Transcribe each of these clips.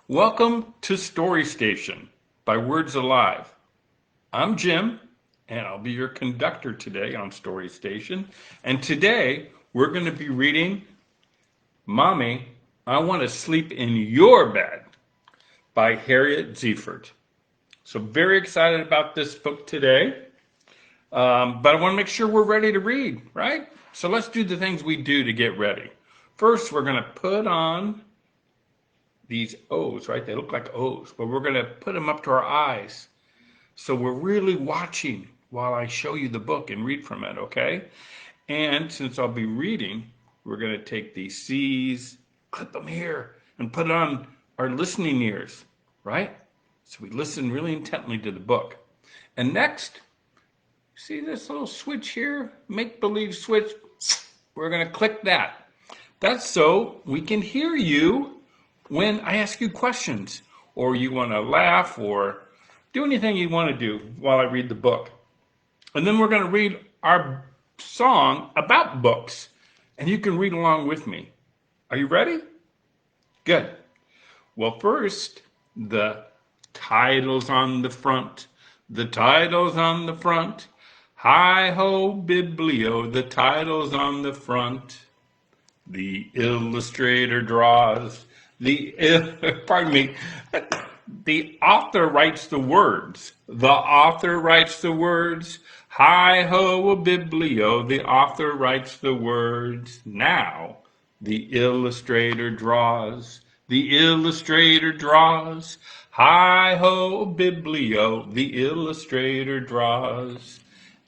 Welcome to Story Station by Words Alive. I'm Jim, and I'll be your conductor today on Story Station. And today we're going to be reading Mommy, I Want to Sleep in Your Bed by Harriet Zeford. So, very excited about this book today, but I want to make sure we're ready to read, right? So, let's do the things we do to get ready. First, we're going to put on these O's, right? They look like O's, but we're going to put them up to our eyes. So we're really watching while I show you the book and read from it, okay? And since I'll be reading, we're going to take these C's, clip them here, and put it on our listening ears, right? So we listen really intently to the book. And next, see this little switch here? Make-believe switch. We're going to click that. That's so we can hear you when I ask you questions, or you want to laugh, or do anything you want to do while I read the book. And then we're going to read our song about books, and you can read along with me. Are you ready? Good. Well, first, the title's on the front. The title's on the front. Hi-ho, biblio, the title's on the front. The illustrator draws, pardon me, the author writes the words. The author writes the words. Hi-ho, a biblio, the author writes the words. Now, the illustrator draws. The illustrator draws. Hi-ho, a biblio, the illustrator draws.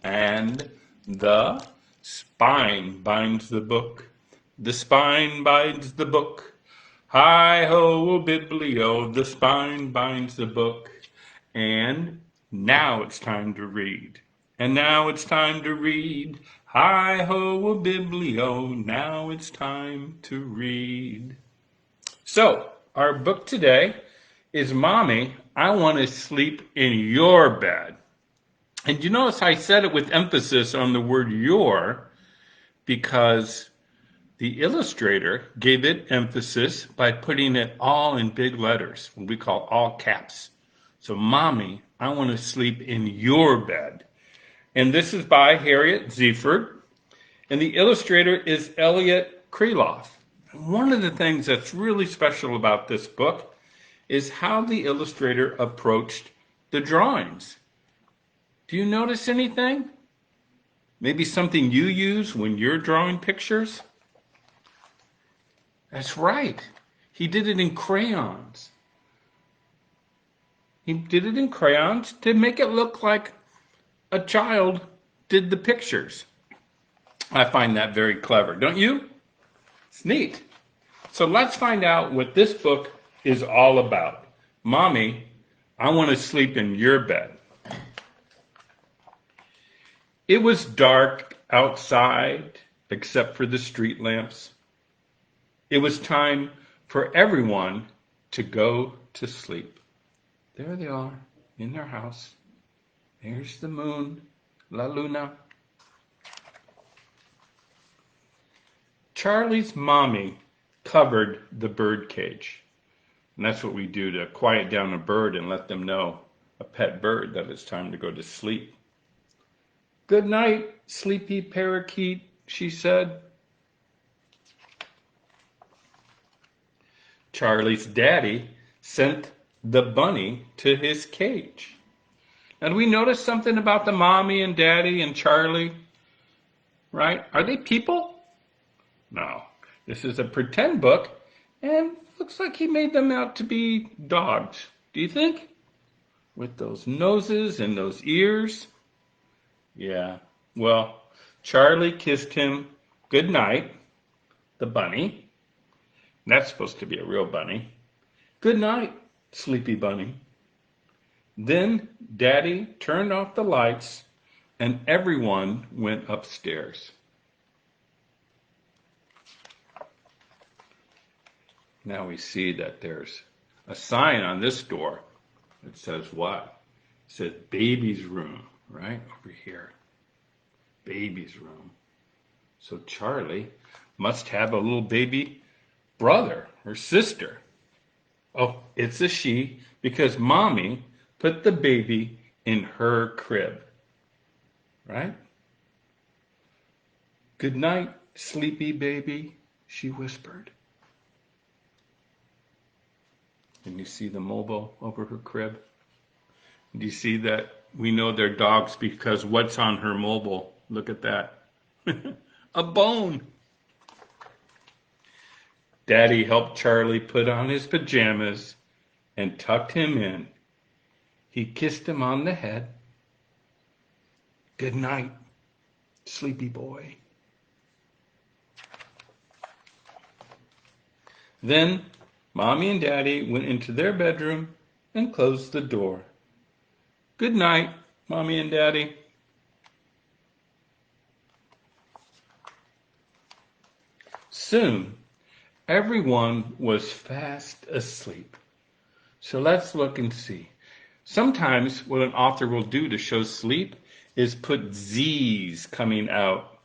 And the spine binds the book. The spine binds the book. Hi-ho, biblio, the spine binds the book. And now it's time to read. And now it's time to read. Hi-ho, biblio, now it's time to read. So, our book today is Mommy, I Want to Sleep in Your Bed. And you notice I said it with emphasis on the word your, because the illustrator gave it emphasis by putting it all in big letters, what we call all caps. So, Mommy, I want to sleep in your bed. And this is by Harriet Zeford, and the illustrator is Elliot Kreloff. And one of the things that's really special about this book is how the illustrator approached the drawings. Do you notice anything? Maybe something you use when you're drawing pictures? That's right. He did it in crayons. He did it in crayons to make it look like a child did the pictures. I find that very clever, don't you? It's neat. So let's find out what this book is all about. Mommy, I want to sleep in your bed. It was dark outside, except for the street lamps. It was time for everyone to go to sleep. There they are in their house. There's the moon, La Luna. Charlie's mommy covered the bird cage. And that's what we do to quiet down a bird and let them know, a pet bird, that it's time to go to sleep. Good night, sleepy parakeet, she said. Charlie's daddy sent the bunny to his cage. And we notice something about the mommy and daddy and Charlie, right? Are they people? No. This is a pretend book, and looks like he made them out to be dogs. Do you think? With those noses and those ears? Yeah. Well, Charlie kissed him good night, the bunny. That's supposed to be a real bunny. Good night, sleepy bunny. Then Daddy turned off the lights and everyone went upstairs. Now we see that there's a sign on this door that says what? It says baby's room, right over here. Baby's room. So Charlie must have a little baby brother or sister. Oh, it's a she because mommy put the baby in her crib, right? Good night, sleepy baby, she whispered. And you see the mobile over her crib? Do you see that we know they're dogs because what's on her mobile? Look at that. A bone. Daddy helped Charlie put on his pajamas and tucked him in. He kissed him on the head. Good night, sleepy boy. Then Mommy and Daddy went into their bedroom and closed the door. Good night, Mommy and Daddy. Soon, everyone was fast asleep. So let's look and see. Sometimes what an author will do to show sleep is put Z's coming out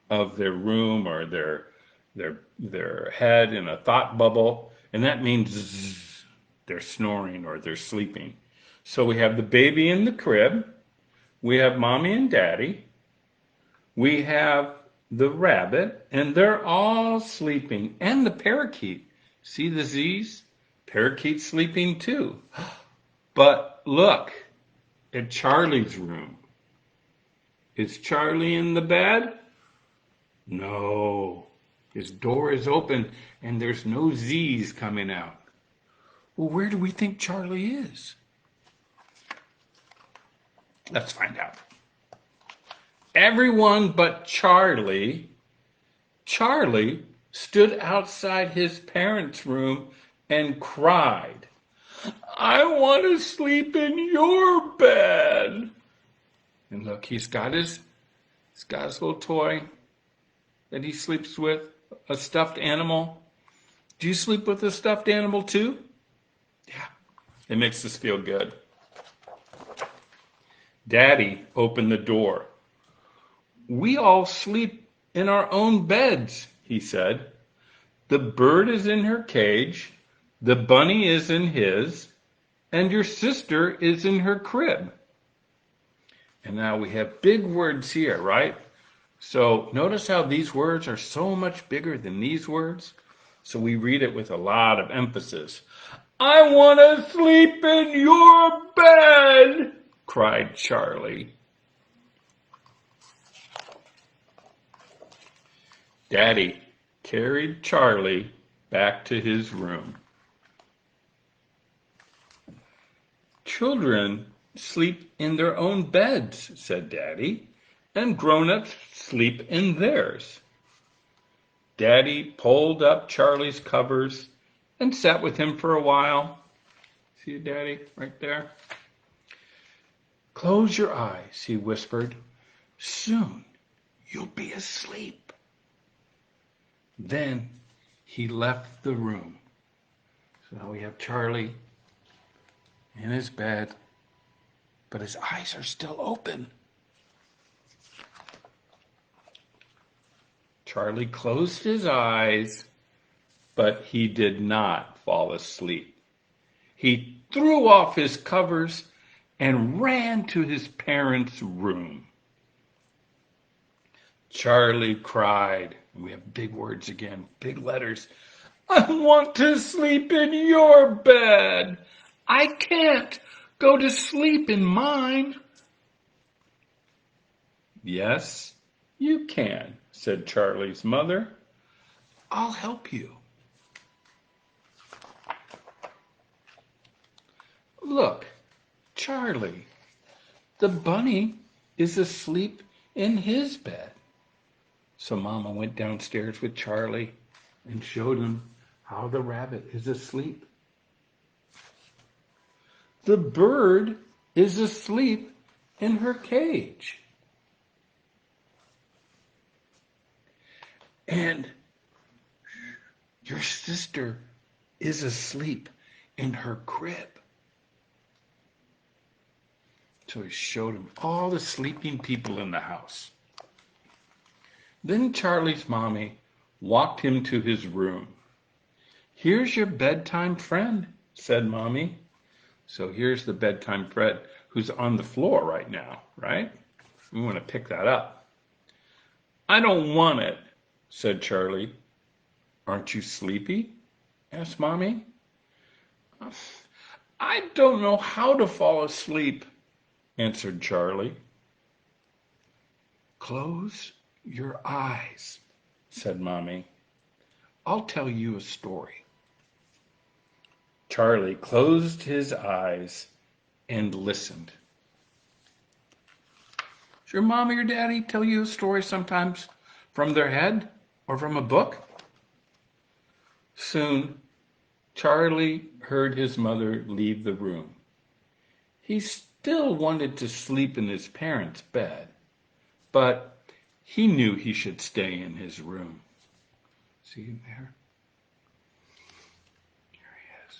of their room or their head in a thought bubble, and that means zzz, they're snoring or they're sleeping. So we have the baby in the crib, we have Mommy and Daddy, we have the rabbit, and they're all sleeping, and the parakeet. See the Z's? Parakeet's sleeping too. But look at Charlie's room. Is Charlie in the bed? No. His door is open and there's no Z's coming out. Well, where do we think Charlie is? Let's find out. Everyone but Charlie stood outside his parents' room and cried, I want to sleep in your bed. And look, he's got his little toy that he sleeps with, a stuffed animal. Do you sleep with a stuffed animal too? Yeah, it makes us feel good. Daddy opened the door. We all sleep in our own beds, he said. The bird is in her cage, the bunny is in his, and your sister is in her crib. And now we have big words here, right? So notice how these words are so much bigger than these words. So we read it with a lot of emphasis. I want to sleep in your bed, cried Charlie. Daddy carried Charlie back to his room. Children sleep in their own beds, said Daddy, and grown-ups sleep in theirs. Daddy pulled up Charlie's covers and sat with him for a while. See you, Daddy, right there? Close your eyes, he whispered. Soon you'll be asleep. Then he left the room. So now we have Charlie in his bed, but his eyes are still open. Charlie closed his eyes, but he did not fall asleep. He threw off his covers and ran to his parents' room. Charlie cried, and we have big words again, big letters. I want to sleep in your bed. I can't go to sleep in mine. Yes, you can, said Charlie's mother. I'll help you. Look, Charlie, the bunny is asleep in his bed. So Mama went downstairs with Charlie and showed him how the rabbit is asleep. The bird is asleep in her cage. And your sister is asleep in her crib. So he showed him all the sleeping people in the house. Then Charlie's mommy walked him to his room. Here's your bedtime friend, said Mommy. So here's the bedtime Fred, who's on the floor right now, right? We want to pick that up. I don't want it, said Charlie. Aren't you sleepy? Asked Mommy. I don't know how to fall asleep, answered Charlie. Close your eyes, said Mommy. I'll tell you a story. Charlie closed his eyes and listened. Does your mom or your daddy tell you a story sometimes from their head or from a book? Soon, Charlie heard his mother leave the room. He still wanted to sleep in his parents' bed, but he knew he should stay in his room. See him there? Here he is.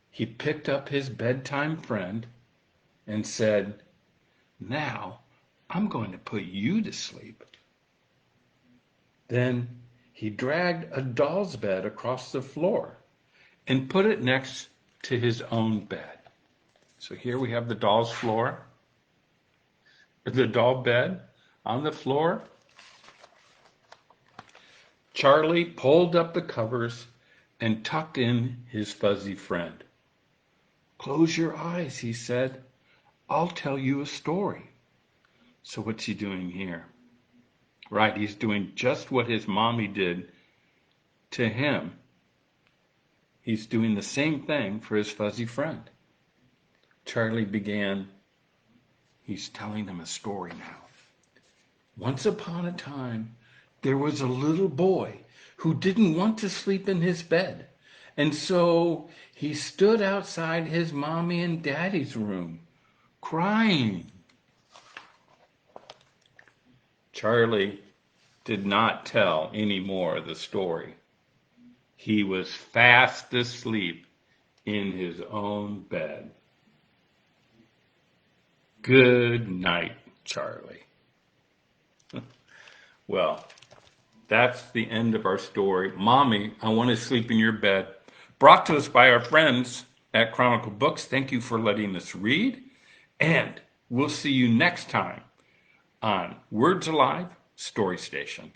He picked up his bedtime friend and said, "Now I'm going to put you to sleep." Then he dragged a doll's bed across the floor and put it next to his own bed. So here we have the doll's floor, the doll bed on the floor. Charlie pulled up the covers and tucked in his fuzzy friend. "Close your eyes," he said. "I'll tell you a story." So what's he doing here? Right, he's doing just what his mommy did to him. He's doing the same thing for his fuzzy friend. Charlie began, he's telling him a story now. Once upon a time, there was a little boy who didn't want to sleep in his bed. And so he stood outside his mommy and daddy's room, crying. Charlie did not tell any more of the story. He was fast asleep in his own bed. Good night, Charlie. Well, that's the end of our story. Mommy, I Want to Sleep in Your Bed, brought to us by our friends at Chronicle Books. Thank you for letting us read. And we'll see you next time on Words Alive Story Station.